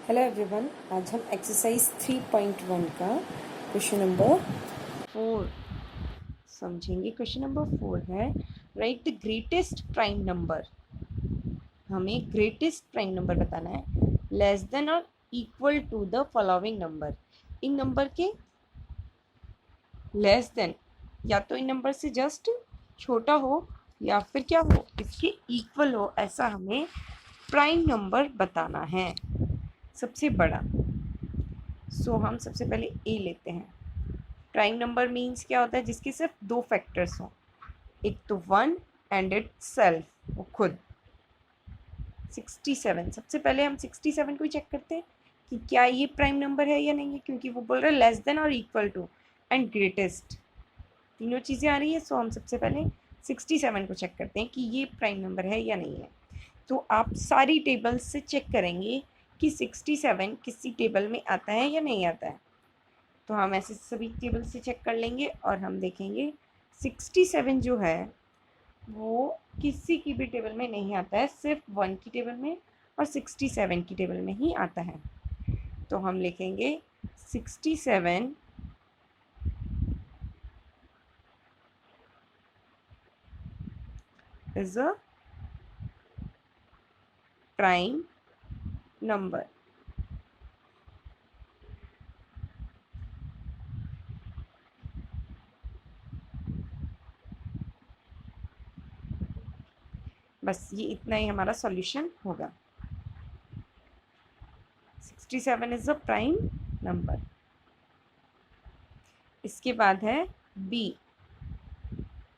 Hello everyone, आज हम exercise 3.1 का क्वेश्चन नंबर 4 समझेंगे। क्वेश्चन नंबर 4 है write the greatest prime number. हमें ग्रेटेस्ट प्राइम नंबर बताना है लेस देन और equal to the following number. इन नंबर के लेस देन या तो इन नंबर से जस्ट छोटा हो या फिर क्या हो, इसके इक्वल हो, ऐसा हमें प्राइम नंबर बताना है, सबसे बड़ा। हम सबसे पहले ए लेते हैं। प्राइम नंबर मीन्स क्या होता है? जिसके सिर्फ दो फैक्टर्स हों, एक तो 1 एंड इट सेल्फ, वो खुद। 67, सबसे पहले हम 67 को ही चेक करते हैं कि क्या ये प्राइम नंबर है या नहीं है, क्योंकि वो बोल रहा है लेस देन और इक्वल टू एंड ग्रेटेस्ट, तीनों चीज़ें आ रही है। हम सबसे पहले 67 को चेक करते हैं कि ये प्राइम नंबर है या नहीं है। तो आप सारी टेबल्स से चेक करेंगे कि 67 किसी टेबल में आता है या नहीं आता है। तो हम ऐसे सभी टेबल से चेक कर लेंगे और हम देखेंगे 67 जो है वो किसी की भी टेबल में नहीं आता है, सिर्फ 1 की टेबल में और 67 की टेबल में ही आता है। तो हम लिखेंगे 67 इज अ प्राइम नंबर। बस ये इतना ही हमारा सॉल्यूशन होगा। 67 इज अ प्राइम नंबर। इसके बाद है बी।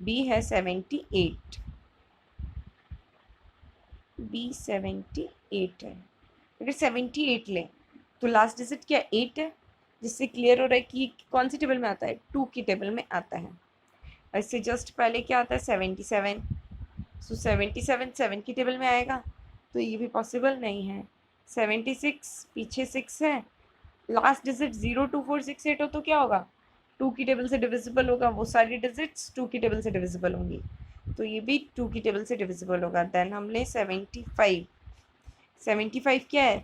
बी है 78। बी 78 है। अगर 78 लें तो लास्ट डिजिट क्या 8 है, जिससे क्लियर हो रहा है कि कौन सी टेबल में आता है, 2 की टेबल में आता है। इससे जस्ट पहले क्या आता है 77। 77 7 की टेबल में आएगा, तो ये भी पॉसिबल नहीं है। 76 पीछे 6 है, लास्ट डिजिट 02468 हो तो क्या होगा, 2 की टेबल से डिविजिबल होगा। वो सारी डिजिट्स 2 की टेबल से डिविजिबल होंगी, तो ये भी 2 की टेबल से डिविजिबल होगा। देन हम ले 75। 75 क्या है,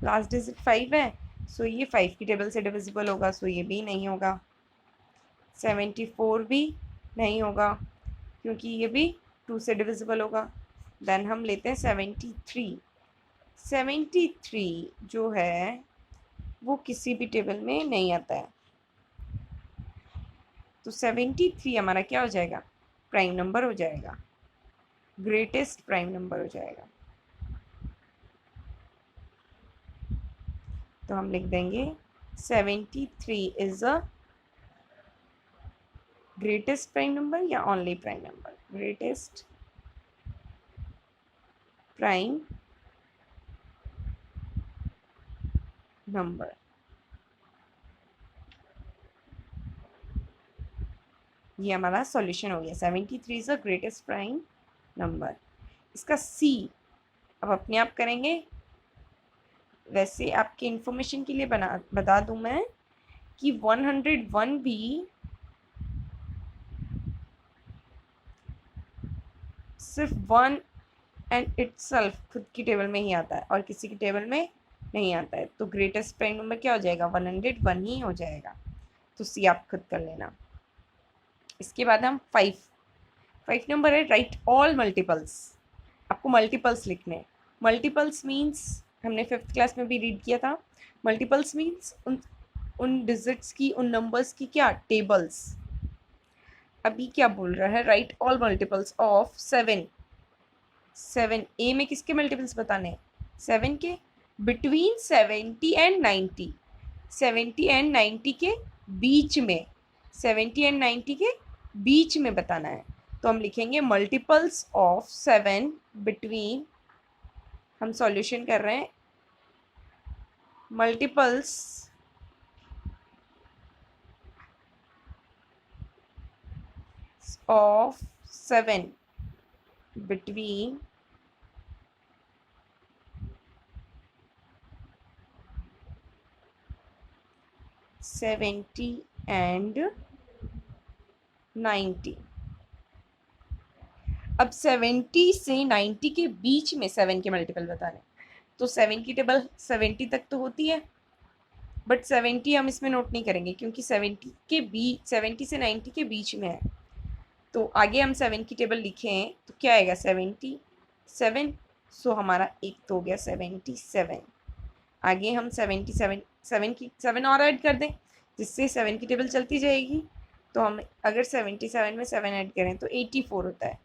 लास्ट डिजिट 5 है, ये 5 की टेबल से डिविजिबल होगा, ये भी नहीं होगा। 74 भी नहीं होगा, क्योंकि ये भी 2 से डिविजिबल होगा। देन हम लेते हैं 73। 73 जो है वो किसी भी टेबल में नहीं आता है, तो 73 हमारा क्या हो जाएगा, प्राइम नंबर हो जाएगा, ग्रेटेस्ट प्राइम नंबर हो जाएगा। तो हम लिख देंगे 73 is a greatest prime number या only prime number, greatest prime number. ये हमारा सॉल्यूशन हो गया, 73 is a greatest prime number. इसका सी अब अपने आप करेंगे। वैसे आपके इंफॉर्मेशन के लिए बता दूं मैं कि 101 भी सिर्फ 1 एंड इटसेल्फ खुद की टेबल में ही आता है और किसी की टेबल में नहीं आता है, तो ग्रेटेस्ट प्राइम नंबर क्या हो जाएगा, 101 ही हो जाएगा। तो सी आप खुद कर लेना। इसके बाद हम 5 नंबर है राइट ऑल मल्टीपल्स। आपको मल्टीपल्स लिखने हैं। मल्टीपल्स मीन्स हमने 5th क्लास में भी रीड किया था। मल्टीपल्स मीन्स उन डिजिट्स की, उन नंबर्स की क्या, टेबल्स। अभी क्या बोल रहा है, राइट ऑल मल्टीपल्स ऑफ 7। 7 ए में किसके मल्टीपल्स बताने हैं, 7 के। बिटवीन 70 एंड 90, 70 एंड 90 के बीच में, 70 एंड 90 के बीच में बताना है। तो हम लिखेंगे मल्टीपल्स ऑफ 7 बिटवीन, हम सॉल्यूशन कर रहे हैं, मल्टीपल्स ऑफ 7 बिटवीन 70 एंड 90। अब 70 से 90 के बीच में 7 के मल्टीपल बताने, तो 7 की टेबल 70 तक तो होती है, बट 70 हम इसमें नोट नहीं करेंगे क्योंकि 70 से 90 के बीच में है। तो आगे हम 7 की टेबल लिखें तो क्या आएगा 77। सो हमारा एक तो हो गया 77। आगे हम 7 और ऐड कर दें जिससे 7 की टेबल चलती जाएगी। तो हम अगर 77 में 7 ऐड करें तो 84 होता है,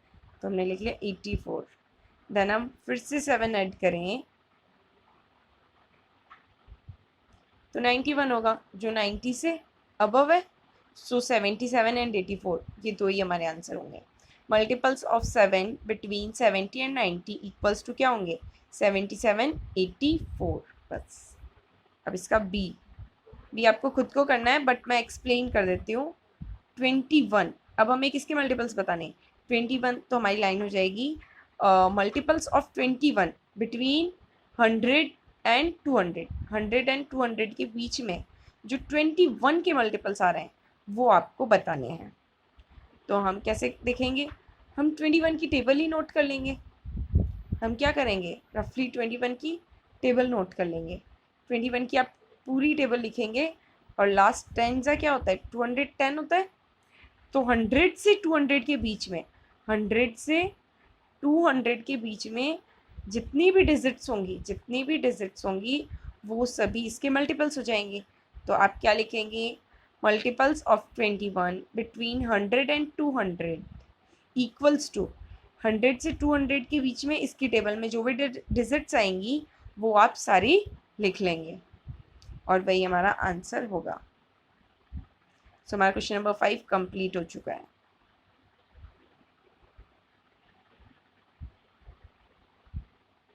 तो हमने लिख लिया 84। देन हम फिर से 7 ऐड करें तो 91 होगा, जो 90 से अबव है। सो 77 एंड 84, ये दो ही हमारे आंसर होंगे। Multiples of 7 between 70 and 90 equals to क्या होंगे 77 84। बस अब इसका बी आपको खुद को करना है बट मैं एक्सप्लेन कर देती हूँ। 21, अब हमें किसके मल्टीपल्स बताने 21, तो हमारी लाइन हो जाएगी multiples of 21 between 100 and 200। 100 and 200 के बीच में जो 21 के मल्टीपल्स आ रहे हैं वो आपको बताने हैं। तो हम कैसे देखेंगे, हम 21 की टेबल ही नोट कर लेंगे। हम क्या करेंगे रफली 21 की टेबल नोट कर लेंगे। 21 की आप पूरी टेबल लिखेंगे और लास्ट 10 का क्या होता है 210 होता है। तो 100 से 200 के बीच में 100 से 200 के बीच में जितनी भी डिजिट्स होंगी वो सभी इसके मल्टीपल्स हो जाएंगे। तो आप क्या लिखेंगे multiples of 21 between 100 and 200 equals to 100 से 200 के बीच में इसकी टेबल में जो भी डिजिट्स आएंगी वो आप सारी लिख लेंगे और वही हमारा आंसर होगा। सो हमारा क्वेश्चन नंबर 5 कंप्लीट हो चुका है।